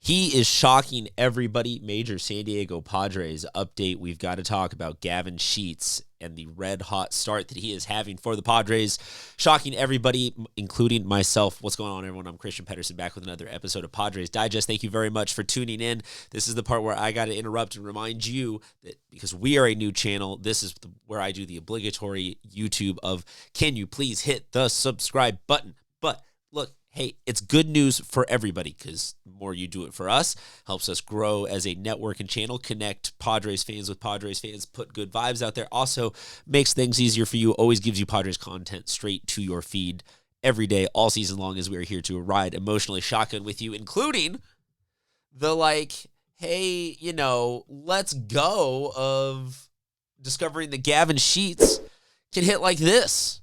He is shocking everybody. Major San Diego Padres update. We've got to talk about Gavin Shildt and the red-hot start that he is having for the Padres. Shocking everybody, including myself. What's going on, everyone? I'm Christian Pedersen, back with another episode of Padres Digest. Thank you very much for tuning in. This is the part where I got to interrupt and remind you that because we are a new channel, this is where I do the obligatory YouTube of, can you please hit the subscribe button? But look, hey, it's good news for everybody because the more you do it for us, helps us grow as a network and channel, connect Padres fans with Padres fans, put good vibes out there. Also makes things easier for you, always gives you Padres content straight to your feed every day, all season long, as we are here to ride emotionally shotgun with you, including the hey, let's go of discovering that Gavin Shildt can hit like this.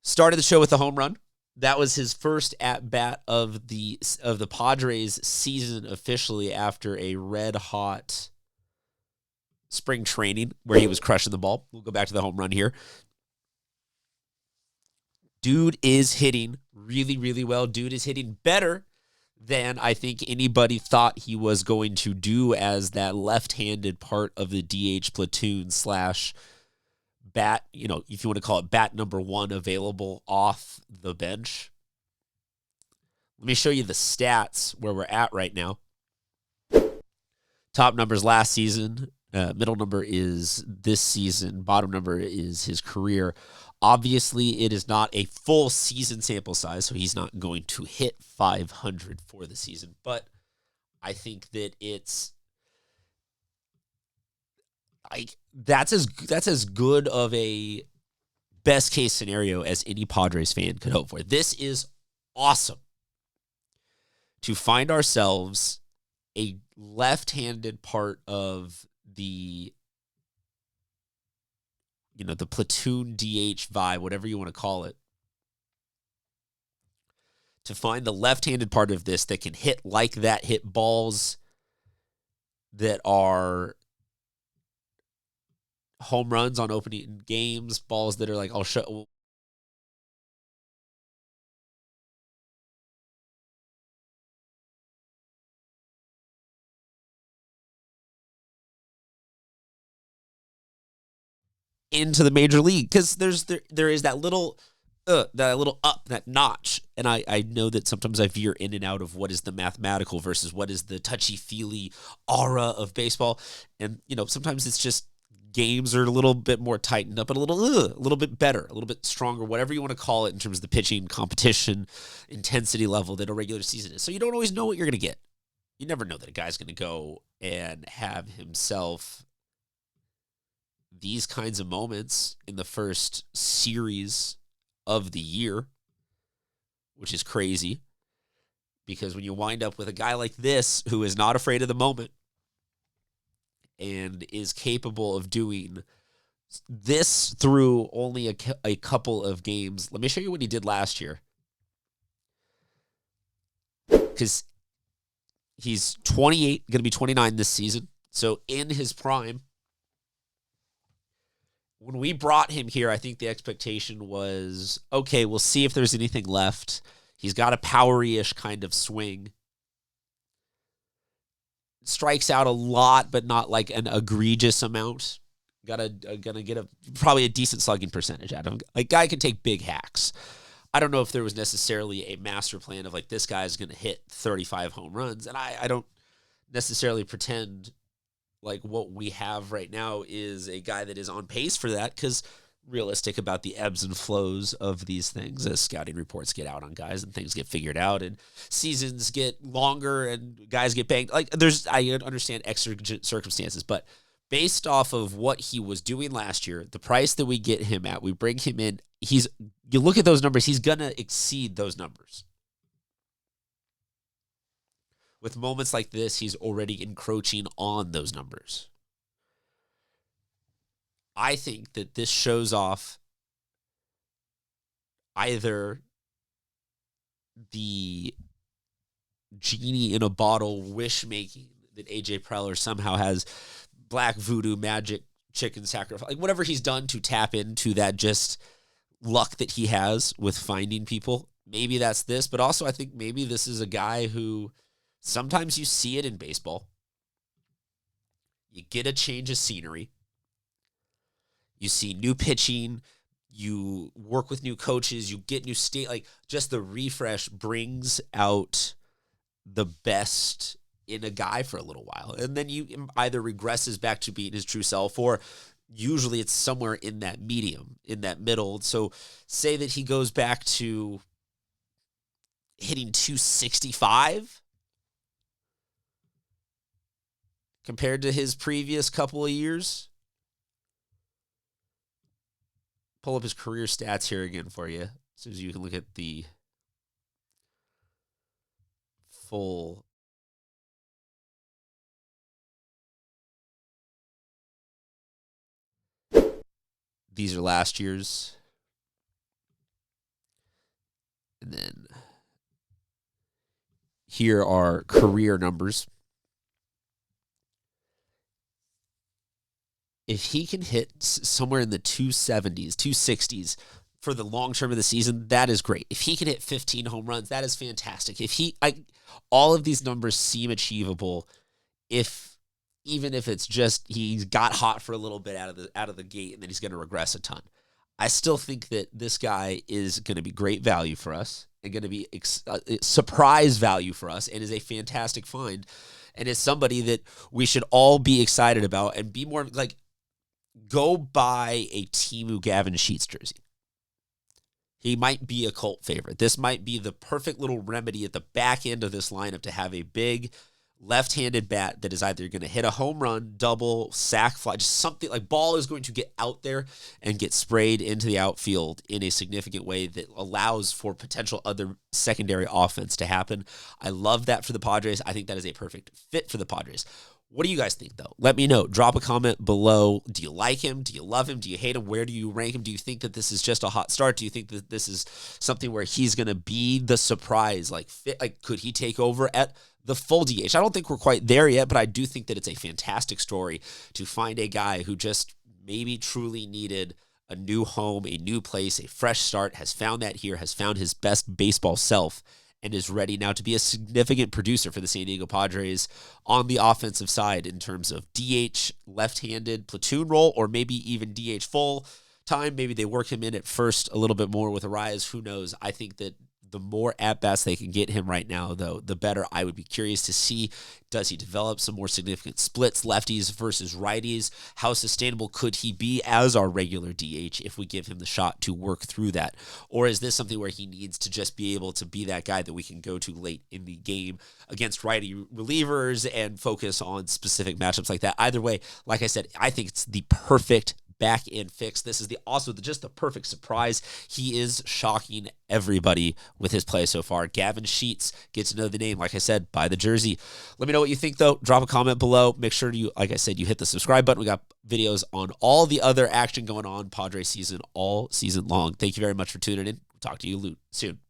Started the show with a home run. That was his first at-bat of the Padres season officially after a red-hot spring training where he was crushing the ball. We'll go back to the home run here. Dude is hitting really, really well. Dude is hitting better than I think anybody thought he was going to do as that left-handed part of the DH platoon / bat, if you want to call it bat number one available off the bench. Let me show you the stats where we're at right now. Top numbers last season, middle number is this season, bottom number is his career. Obviously, it is not a full season sample size, so he's not going to hit 500 for the season, but I think that that's as good of a best case scenario as any Padres fan could hope for. This is awesome to find ourselves a left-handed part of the platoon DH vibe, whatever you want to call it. To find the left-handed part of this that can hit like that, hit balls that are home runs on opening games, balls that are like, I'll show. Into the major league, because there is that little up, that notch. And I know that sometimes I veer in and out of what is the mathematical versus what is the touchy-feely aura of baseball. And, sometimes it's just games are a little bit more tightened up and a little bit better, a little bit stronger, whatever you want to call it in terms of the pitching competition intensity level that a regular season is. So you don't always know what you're going to get. You never know that a guy's going to go and have himself these kinds of moments in the first series of the year, which is crazy because when you wind up with a guy like this who is not afraid of the moment and is capable of doing this through only a couple of games. Let me show you what he did last year. Because he's 28, going to be 29 this season. So in his prime, when we brought him here, I think the expectation was, okay, we'll see if there's anything left. He's got a power-ish kind of swing. Strikes out a lot, but not like an egregious amount. Gonna get probably a decent slugging percentage out of him. Like, guy can take big hacks. I don't know if there was necessarily a master plan of like, this guy's going to hit 35 home runs. And I don't necessarily pretend like what we have right now is a guy that is on pace for that, because realistic about the ebbs and flows of these things as scouting reports get out on guys and things get figured out and seasons get longer and guys get banged. Like, I understand exigent circumstances, but based off of what he was doing last year, the price that we get him at, we bring him in, you look at those numbers, he's going to exceed those numbers. With moments like this, he's already encroaching on those numbers. I think that this shows off either the genie in a bottle wish-making that A.J. Preller somehow has black voodoo magic chicken sacrifice, like whatever he's done to tap into that just luck that he has with finding people. maybe that's this, but also I think maybe this is a guy who sometimes you see it in baseball. You get a change of scenery. You see new pitching. You work with new coaches. You get new state. Like, just the refresh brings out the best in a guy for a little while. And then you either regresses back to being his true self, or usually it's somewhere in that medium, in that middle. So say that he goes back to hitting 265 compared to his previous couple of years. Pull up his career stats here again for you, so you can look at the full. These are last year's. And then here are career numbers. If he can hit somewhere in the 270s, 260s for the long term of the season, that is great. If he can hit 15 home runs, that is fantastic. All of these numbers seem achievable even if it's just he's got hot for a little bit out of the gate and then he's going to regress a ton. I still think that this guy is going to be great value for us and going to be surprise value for us, and is a fantastic find, and is somebody that we should all be excited about and be more like, go buy a Teemu Gavin Sheets jersey. He might be a cult favorite. This might be the perfect little remedy at the back end of this lineup to have a big left-handed bat that is either going to hit a home run, double, sac fly, just something like ball is going to get out there and get sprayed into the outfield in a significant way that allows for potential other secondary offense to happen. I love that for the Padres. I think that is a perfect fit for the Padres. What do you guys think, though? Let me know. Drop a comment below. Do you like him? Do you love him? Do you hate him? Where do you rank him? Do you think that this is just a hot start? Do you think that this is something where he's going to be the surprise? Like, could he take over at the full DH? I don't think we're quite there yet, but I do think that it's a fantastic story to find a guy who just maybe truly needed a new home, a new place, a fresh start, has found that here, has found his best baseball self, and is ready now to be a significant producer for the San Diego Padres on the offensive side in terms of DH, left-handed platoon role, or maybe even DH full time. Maybe they work him in at first a little bit more with Arraez. Who knows? I think that the more at-bats they can get him right now, though, the better. I would be curious to see, does he develop some more significant splits, lefties versus righties? How sustainable could he be as our regular DH if we give him the shot to work through that? Or is this something where he needs to just be able to be that guy that we can go to late in the game against righty relievers and focus on specific matchups like that? Either way, like I said, I think it's the perfect back end fix. This is just the perfect surprise. He is shocking everybody with his play so far. Gavin Sheets, get to know the name. Like I said, buy the jersey. Let me know what you think, though. Drop a comment below. Make sure you, like I said, you hit the subscribe button. We got videos on all the other action going on Padres season all season long. Thank you very much for tuning in. We'll talk to you soon.